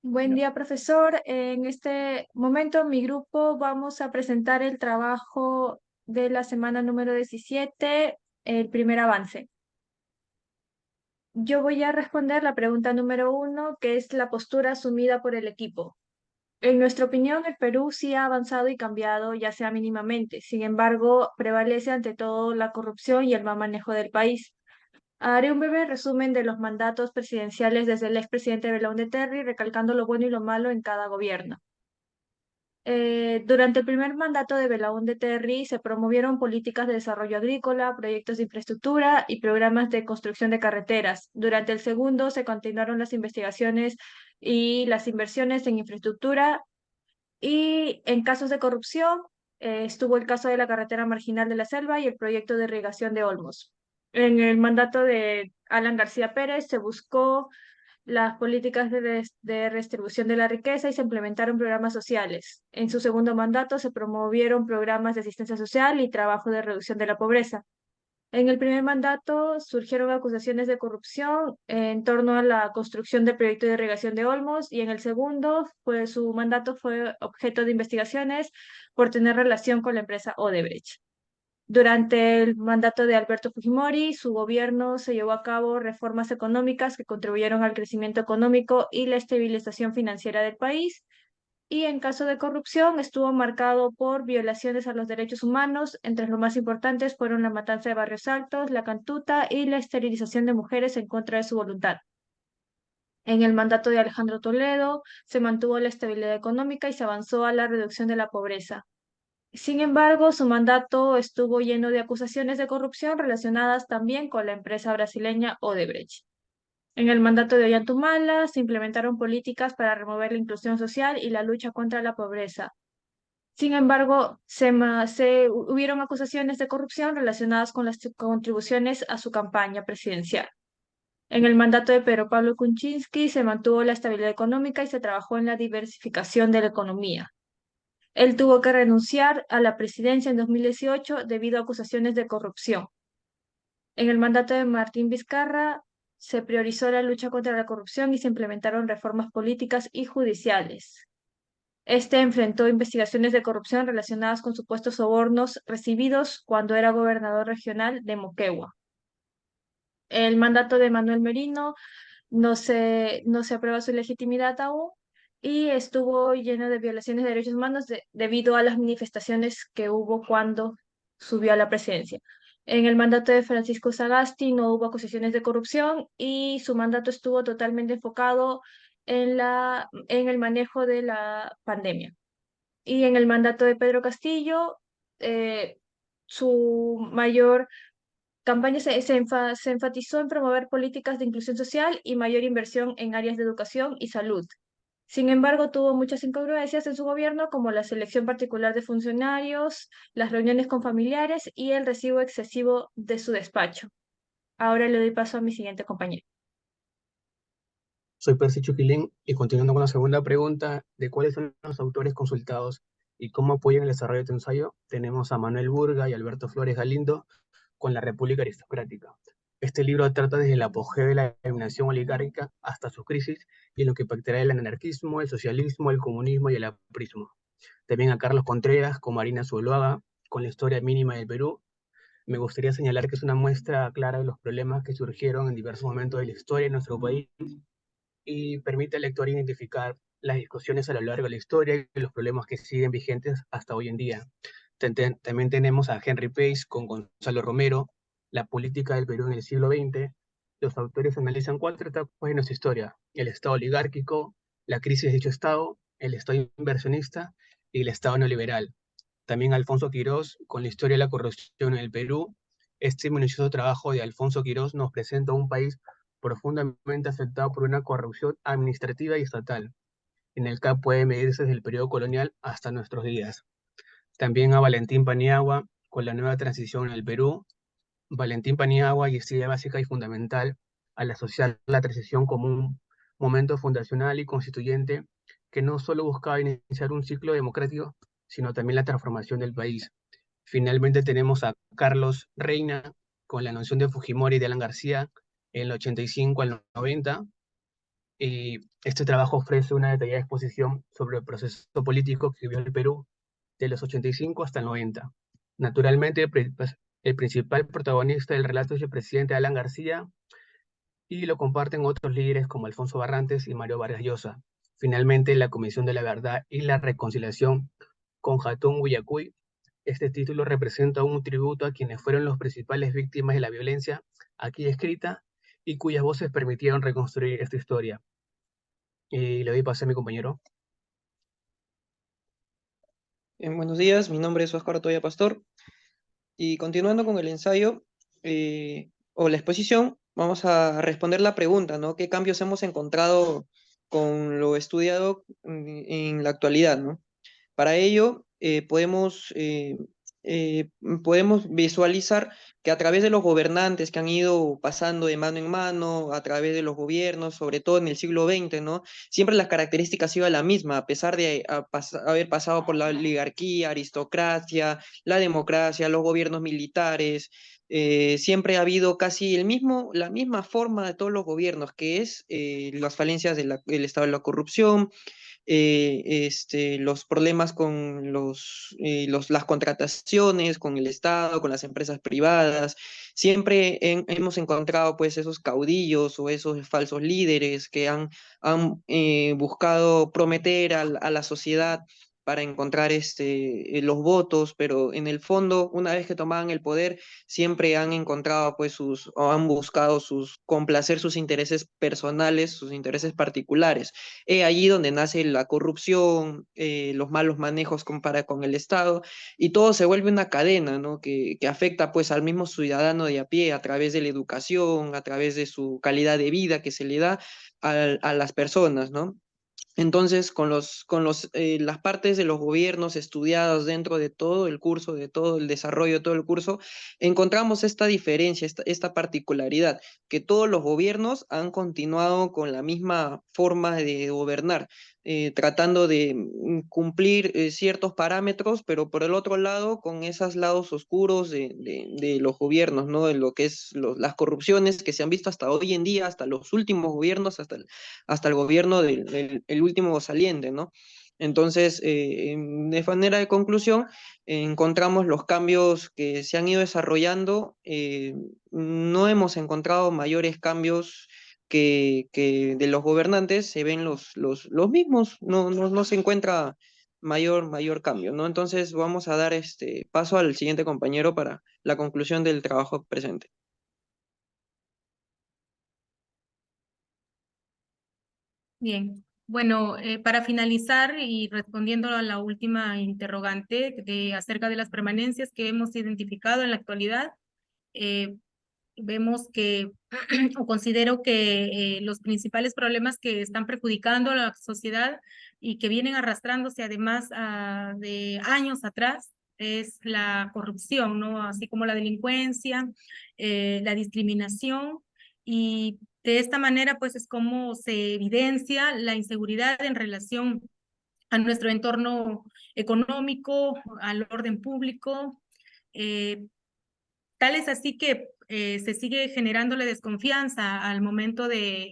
Buen día, profesor. En este momento, mi grupo vamos a presentar el trabajo de la semana número 17, el primer avance. Yo voy a responder la pregunta número 1, que es la postura asumida por el equipo. En nuestra opinión, el Perú sí ha avanzado y cambiado, ya sea mínimamente. Sin embargo, prevalece ante todo la corrupción y el mal manejo del país. Haré un breve resumen de los mandatos presidenciales desde el expresidente Belaúnde Terry, recalcando lo bueno y lo malo en cada gobierno. Durante el primer mandato de Belaúnde Terry se promovieron políticas de desarrollo agrícola, proyectos de infraestructura y programas de construcción de carreteras. Durante el segundo se continuaron las investigaciones y las inversiones en infraestructura y en casos de corrupción estuvo el caso de la carretera marginal de la Selva y el proyecto de irrigación de Olmos. En el mandato de Alan García Pérez se buscó las políticas de redistribución de la riqueza y se implementaron programas sociales. En su segundo mandato se promovieron programas de asistencia social y trabajo de reducción de la pobreza. En el primer mandato surgieron acusaciones de corrupción en torno a la construcción del proyecto de irrigación de Olmos y en el segundo, pues su mandato fue objeto de investigaciones por tener relación con la empresa Odebrecht. Durante el mandato de Alberto Fujimori, su gobierno se llevó a cabo reformas económicas que contribuyeron al crecimiento económico y la estabilización financiera del país. Y en caso de corrupción estuvo marcado por violaciones a los derechos humanos. Entre los más importantes fueron la matanza de Barrios Altos, la cantuta y la esterilización de mujeres en contra de su voluntad. En el mandato de Alejandro Toledo se mantuvo la estabilidad económica y se avanzó a la reducción de la pobreza. Sin embargo, su mandato estuvo lleno de acusaciones de corrupción relacionadas también con la empresa brasileña Odebrecht. En el mandato de Ollantumala se implementaron políticas para remover la inclusión social y la lucha contra la pobreza. Sin embargo, hubieron acusaciones de corrupción relacionadas con las contribuciones a su campaña presidencial. En el mandato de Pedro Pablo Kuczynski se mantuvo la estabilidad económica y se trabajó en la diversificación de la economía. Él tuvo que renunciar a la presidencia en 2018 debido a acusaciones de corrupción. En el mandato de Martín Vizcarra se priorizó la lucha contra la corrupción y se implementaron reformas políticas y judiciales. Este enfrentó investigaciones de corrupción relacionadas con supuestos sobornos recibidos cuando era gobernador regional de Moquegua. El mandato de Manuel Merino no se aprueba su legitimidad aún y estuvo lleno de violaciones de derechos humanos debido a las manifestaciones que hubo cuando subió a la presidencia. En el mandato de Francisco Sagasti no hubo acusaciones de corrupción y su mandato estuvo totalmente enfocado en el manejo de la pandemia. Y en el mandato de Pedro Castillo, eh, su mayor campaña se enfatizó en promover políticas de inclusión social y mayor inversión en áreas de educación y salud. Sin embargo, tuvo muchas incongruencias en su gobierno, como la selección particular de funcionarios, las reuniones con familiares y el recibo excesivo de su despacho. Ahora le doy paso a mi siguiente compañero. Soy Percy Chuquilín y continuando con la segunda pregunta de cuáles son los autores consultados y cómo apoyan el desarrollo de tu ensayo, tenemos a Manuel Burga y Alberto Flores Galindo con La República Aristocrática. Este libro trata desde el apogeo de la dominación oligárquica hasta su crisis y en lo que impactará el anarquismo, el socialismo, el comunismo y el aprismo. También a Carlos Contreras con Marina Zuluaga con la historia mínima del Perú. Me gustaría señalar que es una muestra clara de los problemas que surgieron en diversos momentos de la historia de nuestro país y permite al lector identificar las discusiones a lo largo de la historia y los problemas que siguen vigentes hasta hoy en día. También tenemos a Henry Pace con Gonzalo Romero, La política del Perú en el siglo XX. Los autores analizan cuatro etapas de nuestra historia: el Estado oligárquico, la crisis de dicho Estado, el Estado inversionista y el Estado neoliberal. También Alfonso Quirós con la historia de la corrupción en el Perú. Este minucioso trabajo de Alfonso Quirós nos presenta un país profundamente afectado por una corrupción administrativa y estatal, en el que puede medirse desde el periodo colonial hasta nuestros días. También a Valentín Paniagua con la nueva transición en el Perú. Valentín Paniagua y historia básica y fundamental al asociar la transición como un momento fundacional y constituyente que no solo buscaba iniciar un ciclo democrático, sino también la transformación del país. Finalmente tenemos a Carlos Reina con la noción de Fujimori y de Alan García en el 85 al 90, y este trabajo ofrece una detallada exposición sobre el proceso político que vivió el Perú de los 85 hasta el 90. Naturalmente, el principal protagonista del relato es el presidente Alan García, y lo comparten otros líderes como Alfonso Barrantes y Mario Vargas Llosa. Finalmente, la Comisión de la Verdad y la Reconciliación con Jatún Guyacuy. Este título representa un tributo a quienes fueron los principales víctimas de la violencia aquí escrita y cuyas voces permitieron reconstruir esta historia. Y le doy paso a mi compañero. Buenos días, mi nombre es Óscar Toya Pastor y continuando con el ensayo o la exposición, vamos a responder la pregunta, ¿no? ¿Qué cambios hemos encontrado con lo estudiado en la actualidad, ¿no? Para ello, eh, podemos visualizar que a través de los gobernantes que han ido pasando de mano en mano, a través de los gobiernos, sobre todo en el siglo XX, ¿no? Siempre las características iban la misma, a pesar de haber pasado por la oligarquía, aristocracia, la democracia, los gobiernos militares. Siempre ha habido casi la misma forma de todos los gobiernos, que es las falencias del estado de la corrupción, los problemas con las contrataciones, con el Estado, con las empresas privadas. Siempre hemos encontrado pues esos caudillos o esos falsos líderes que han buscado prometer a la sociedad para encontrar los votos, pero en el fondo, una vez que tomaban el poder, siempre han encontrado pues o han buscado complacer sus intereses personales, sus intereses particulares. Allí donde nace la corrupción, los malos manejos con el Estado, y todo se vuelve una cadena, ¿no? Que afecta pues al mismo ciudadano de a pie a través de la educación, a través de su calidad de vida que se le da a las personas, ¿no? Entonces, las partes de los gobiernos estudiadas dentro de todo el curso, de todo el desarrollo de todo el curso, encontramos esta diferencia, esta particularidad, que todos los gobiernos han continuado con la misma forma de gobernar, tratando de cumplir ciertos parámetros, pero por el otro lado, con esos lados oscuros de los gobiernos, ¿no? De lo que es las corrupciones que se han visto hasta hoy en día, hasta los últimos gobiernos, hasta el gobierno el último saliente, ¿no? Entonces, de manera de conclusión, encontramos los cambios que se han ido desarrollando. No hemos encontrado mayores cambios que de los gobernantes, se ven los mismos, no se encuentra mayor cambio, ¿no? Entonces, vamos a dar este paso al siguiente compañero para la conclusión del trabajo presente. Bien, bueno, para finalizar y respondiendo a la última interrogante acerca de las permanencias que hemos identificado en la actualidad, eh, vemos que, o considero que los principales problemas que están perjudicando a la sociedad y que vienen arrastrándose además de años atrás es la corrupción, ¿no? Así como la delincuencia, la discriminación, y de esta manera pues es como se evidencia la inseguridad en relación a nuestro entorno económico, al orden público. eh, Tal es así que se sigue generando la desconfianza al momento de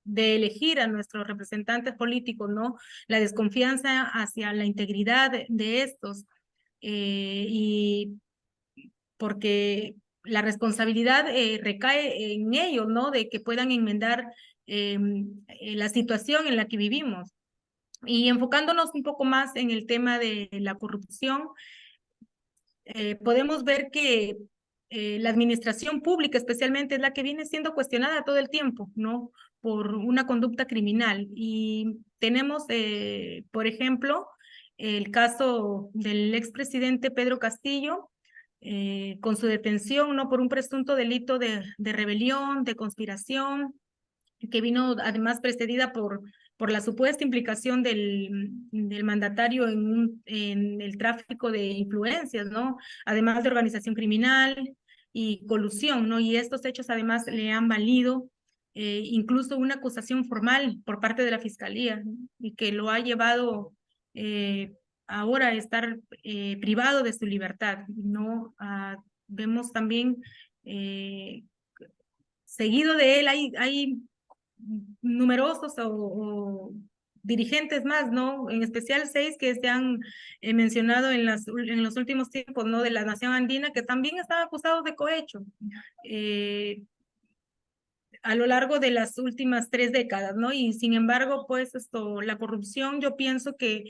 elegir a nuestros representantes políticos, ¿no? La desconfianza hacia la integridad de estos, y porque la responsabilidad recae en ellos, ¿no? De que puedan enmendar la situación en la que vivimos. Y enfocándonos un poco más en el tema de la corrupción, podemos ver que la administración pública especialmente es la que viene siendo cuestionada todo el tiempo, ¿no? Por una conducta criminal. Y tenemos, por ejemplo, el caso del expresidente Pedro Castillo, con su detención, ¿no? Por un presunto delito de rebelión, de conspiración, que vino además precedida por la supuesta implicación del mandatario en el tráfico de influencias, ¿no? Además de organización criminal y colusión, ¿no? Y estos hechos además le han valido incluso una acusación formal por parte de la Fiscalía, ¿no? Y que lo ha llevado ahora a estar privado de su libertad, ¿no? Vemos también seguido de él hay numerosos o dirigentes más, ¿no? En especial 6 que se han mencionado en los últimos tiempos, ¿no? De la nación andina, que también están acusados de cohecho. A lo largo de las últimas 3 décadas, ¿no? Y sin embargo, pues la corrupción yo pienso que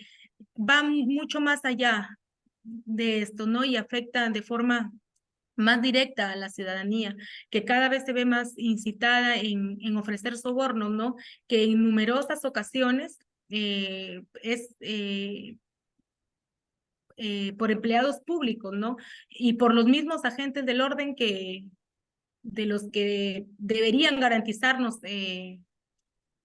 va mucho más allá de esto, ¿no? Y afecta de forma más directa a la ciudadanía, que cada vez se ve más incitada en ofrecer sobornos, ¿no? Que en numerosas ocasiones es por empleados públicos, ¿no? Y por los mismos agentes del orden de los que deberían garantizarnos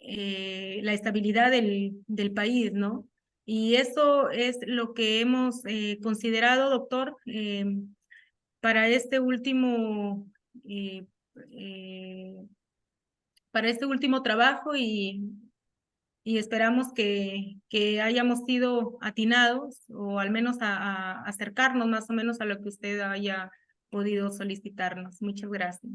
la estabilidad del país, ¿no? Y eso es lo que hemos considerado, doctor, para este último eh, eh, para este último trabajo y esperamos que hayamos sido atinados o al menos a acercarnos más o menos a lo que usted haya podido solicitarnos. Muchas gracias.